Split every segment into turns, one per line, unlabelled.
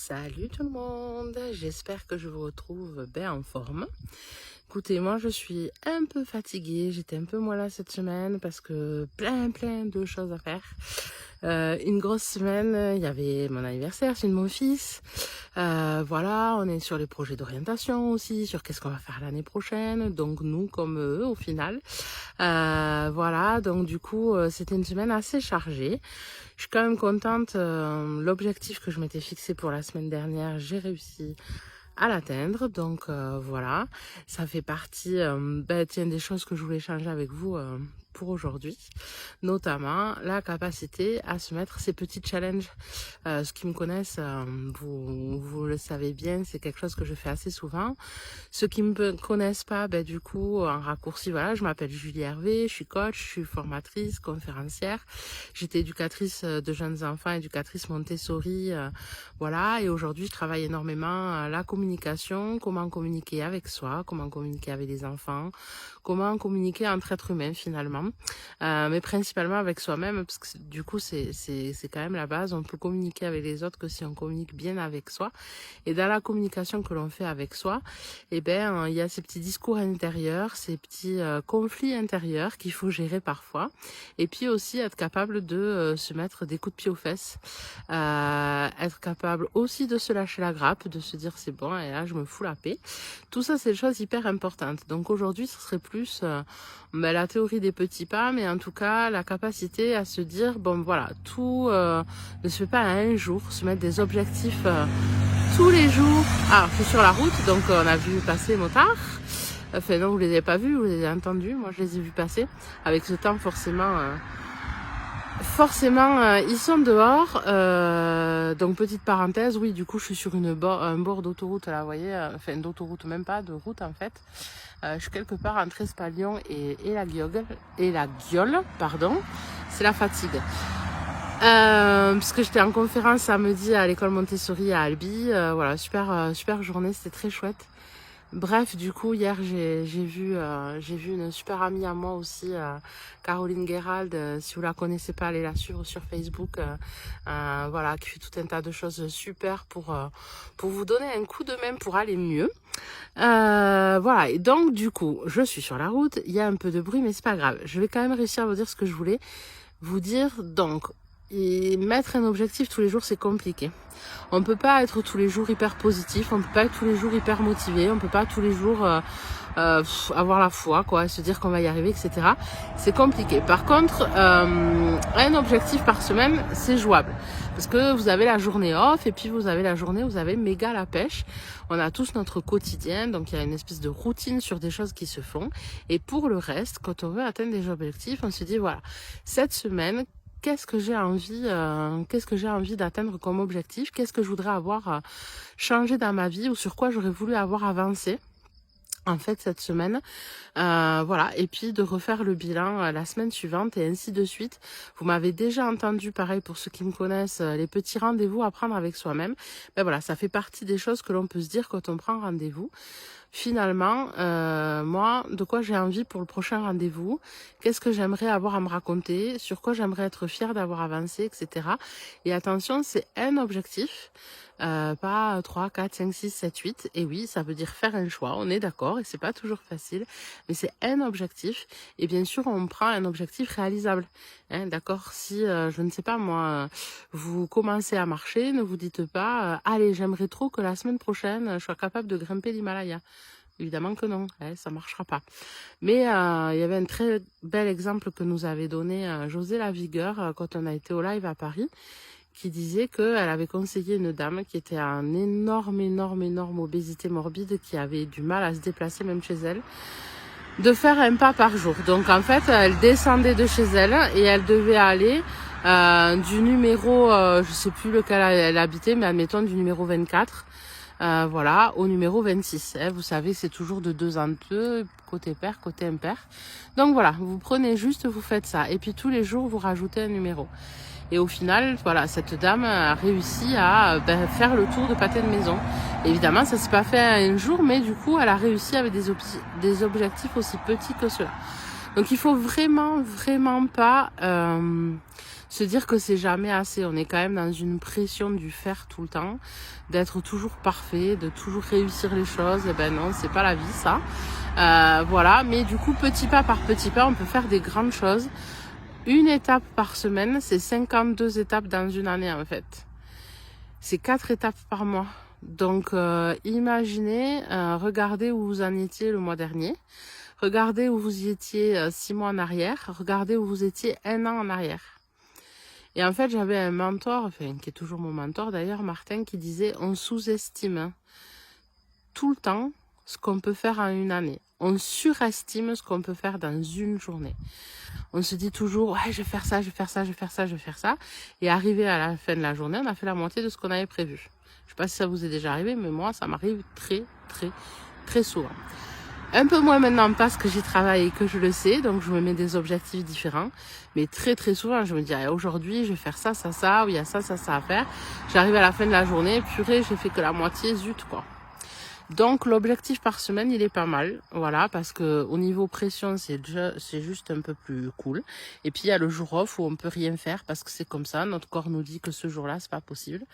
Salut tout le monde, j'espère que je vous retrouve bien en forme. Écoutez, moi je suis un peu fatiguée, j'étais un peu molle cette semaine parce que plein de choses à faire. Une grosse semaine, il y avait mon anniversaire, c'est de mon fils. Voilà, on est sur les projets d'orientation aussi, sur qu'est-ce qu'on va faire l'année prochaine, donc nous comme eux au final. Voilà, donc du coup c'était une semaine assez chargée. Je suis quand même contente, l'objectif que je m'étais fixé pour la semaine dernière, j'ai réussi à l'atteindre, donc voilà, ça fait partie des choses que je voulais échanger avec vous pour aujourd'hui, notamment la capacité à se mettre ces petits challenges. Ceux qui me connaissent, vous le savez bien, c'est quelque chose que je fais assez souvent. Ceux qui me connaissent pas, du coup, en raccourci, voilà, je m'appelle Julie Hervé, je suis coach, je suis formatrice, conférencière. J'étais éducatrice de jeunes enfants, éducatrice Montessori, voilà. Et aujourd'hui, je travaille énormément la communication, comment communiquer avec soi, comment communiquer avec les enfants, comment communiquer entre êtres humains finalement, mais principalement avec soi-même, parce que du coup, c'est quand même la base. On peut communiquer avec les autres que si on communique bien avec soi. Et dans la communication que l'on fait avec soi, il y a ces petits discours intérieurs, ces petits conflits intérieurs qu'il faut gérer parfois. Et puis aussi être capable de se mettre des coups de pied aux fesses, être capable aussi de se lâcher la grappe, de se dire c'est bon et là je me fous la paix. Tout ça c'est des choses hyper importantes. Donc aujourd'hui ce serait plus la théorie des petits pas, mais en tout cas la capacité à se dire bon voilà, tout ne se fait pas à un jour, se mettre des objectifs tous les jours. Ah, je suis sur la route, donc on a vu passer les motards. Enfin non, vous les avez pas vus, vous les avez entendus. Moi, je les ai vus passer. Avec ce temps, forcément, ils sont dehors. Donc petite parenthèse, oui, du coup, je suis sur un bord d'autoroute là, vous voyez, enfin d'autoroute, même pas de route en fait. Je suis quelque part entre Espalion et la Guiole, pardon. C'est la fatigue. Parce que j'étais en conférence samedi à l'école Montessori à Albi, voilà, super journée, c'était très chouette. Bref, du coup hier j'ai vu une super amie à moi aussi, Caroline Guérald, si vous la connaissez pas, allez la suivre sur Facebook, voilà, qui fait tout un tas de choses super pour vous donner un coup de main pour aller mieux. Voilà, et donc du coup je suis sur la route, il y a un peu de bruit mais c'est pas grave, je vais quand même réussir à vous dire ce que je voulais vous dire. Donc et mettre un objectif tous les jours, c'est compliqué. On peut pas être tous les jours hyper positif, on peut pas être tous les jours hyper motivé, on peut pas tous les jours avoir la foi, quoi, se dire qu'on va y arriver, etc. C'est compliqué. Par contre, un objectif par semaine, c'est jouable. Parce que vous avez la journée off et puis vous avez la journée où vous avez méga la pêche. On a tous notre quotidien, donc il y a une espèce de routine sur des choses qui se font. Et pour le reste, quand on veut atteindre des objectifs, on se dit voilà, cette semaine, qu'est-ce que j'ai envie d'atteindre comme objectif, qu'est-ce que je voudrais avoir changé dans ma vie ou sur quoi j'aurais voulu avoir avancé en fait cette semaine, voilà, et puis de refaire le bilan la semaine suivante et ainsi de suite. Vous m'avez déjà entendu, pareil pour ceux qui me connaissent, les petits rendez-vous à prendre avec soi-même. Voilà, ça fait partie des choses que l'on peut se dire quand on prend rendez-vous. Finalement, moi, de quoi j'ai envie pour le prochain rendez-vous, qu'est-ce que j'aimerais avoir à me raconter, sur quoi j'aimerais être fière d'avoir avancé, etc. Et attention, c'est un objectif, pas 3, 4, 5, 6, 7, 8. Et oui, ça veut dire faire un choix, on est d'accord, et c'est pas toujours facile, mais c'est un objectif. Et bien sûr, on prend un objectif réalisable. Hein, d'accord, si, je ne sais pas moi, vous commencez à marcher, ne vous dites pas, allez, j'aimerais trop que la semaine prochaine, je sois capable de grimper l'Himalaya. Évidemment que non, hein, ça marchera pas. Mais il y avait un très bel exemple que nous avait donné José Lavigueur quand on a été au live à Paris, qui disait qu'elle avait conseillé une dame qui était en énorme obésité morbide, qui avait du mal à se déplacer même chez elle, de faire un pas par jour. Donc en fait, elle descendait de chez elle et elle devait aller du numéro, je sais plus lequel elle habitait, mais admettons du numéro 24, voilà, au numéro 26. Hein, vous savez, c'est toujours de 2 en 2, côté pair, côté impair. Donc voilà, vous prenez juste, vous faites ça. Et puis tous les jours, vous rajoutez un numéro. Et au final, voilà, cette dame a réussi à faire le tour de pâté de maison. Évidemment, ça s'est pas fait un jour, mais du coup, elle a réussi avec des objectifs aussi petits que cela. Donc il faut vraiment pas se dire que c'est jamais assez. On est quand même dans une pression du faire tout le temps, d'être toujours parfait, de toujours réussir les choses. Et ben non, c'est pas la vie ça. Voilà, mais du coup, petit pas par petit pas, on peut faire des grandes choses. Une étape par semaine, c'est 52 étapes dans une année en fait. C'est 4 étapes par mois. Donc imaginez, regardez où vous en étiez le mois dernier. Regardez où vous y étiez 6 mois en arrière. Regardez où vous étiez 1 an en arrière. Et en fait, j'avais un mentor, enfin, qui est toujours mon mentor d'ailleurs, Martin, qui disait on sous-estime tout le temps ce qu'on peut faire en une année. On surestime ce qu'on peut faire dans une journée. On se dit toujours, ouais, je vais faire ça, je vais faire ça, je vais faire ça, je vais faire ça. Et arrivé à la fin de la journée, on a fait la moitié de ce qu'on avait prévu. Je sais pas si ça vous est déjà arrivé, mais moi, ça m'arrive très souvent. Un peu moins maintenant parce que j'y travaille et que je le sais, donc je me mets des objectifs différents. Mais très souvent, je me dis, aujourd'hui, je vais faire ça, ou il y a ça à faire. J'arrive à la fin de la journée, purée, j'ai fait que la moitié, zut, quoi. Donc l'objectif par semaine, il est pas mal, voilà, parce que au niveau pression, c'est juste un peu plus cool. Et puis il y a le jour off où on peut rien faire parce que c'est comme ça, notre corps nous dit que ce jour-là, c'est pas possible.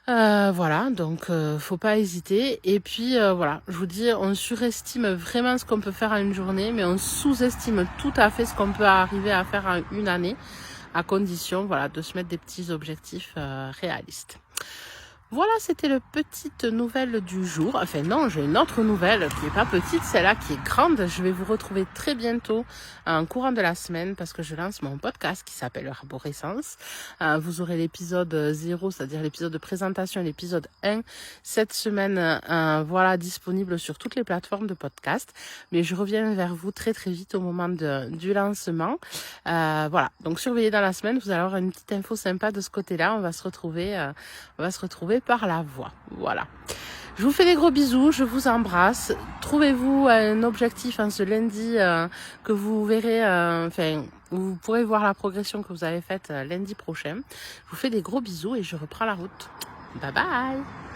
Voilà, donc faut pas hésiter. Et puis voilà, je vous dis, on surestime vraiment ce qu'on peut faire en une journée, mais on sous-estime tout à fait ce qu'on peut arriver à faire en une année, à condition, voilà, de se mettre des petits objectifs réalistes. Voilà, c'était le petite nouvelle du jour. Enfin non, j'ai une autre nouvelle qui n'est pas petite, celle-là qui est grande. Je vais vous retrouver très bientôt en courant de la semaine parce que je lance mon podcast qui s'appelle Arborescence. Vous aurez l'épisode 0, c'est-à-dire l'épisode de présentation et l'épisode 1 cette semaine, voilà, disponible sur toutes les plateformes de podcast. Mais je reviens vers vous très vite au moment du lancement. Voilà, donc surveillez dans la semaine, vous allez avoir une petite info sympa de ce côté-là. On va se retrouver par la voix. Voilà. Je vous fais des gros bisous, je vous embrasse. Trouvez-vous un objectif en ce lundi que vous verrez, vous pourrez voir la progression que vous avez faite lundi prochain. Je vous fais des gros bisous et je reprends la route. Bye bye!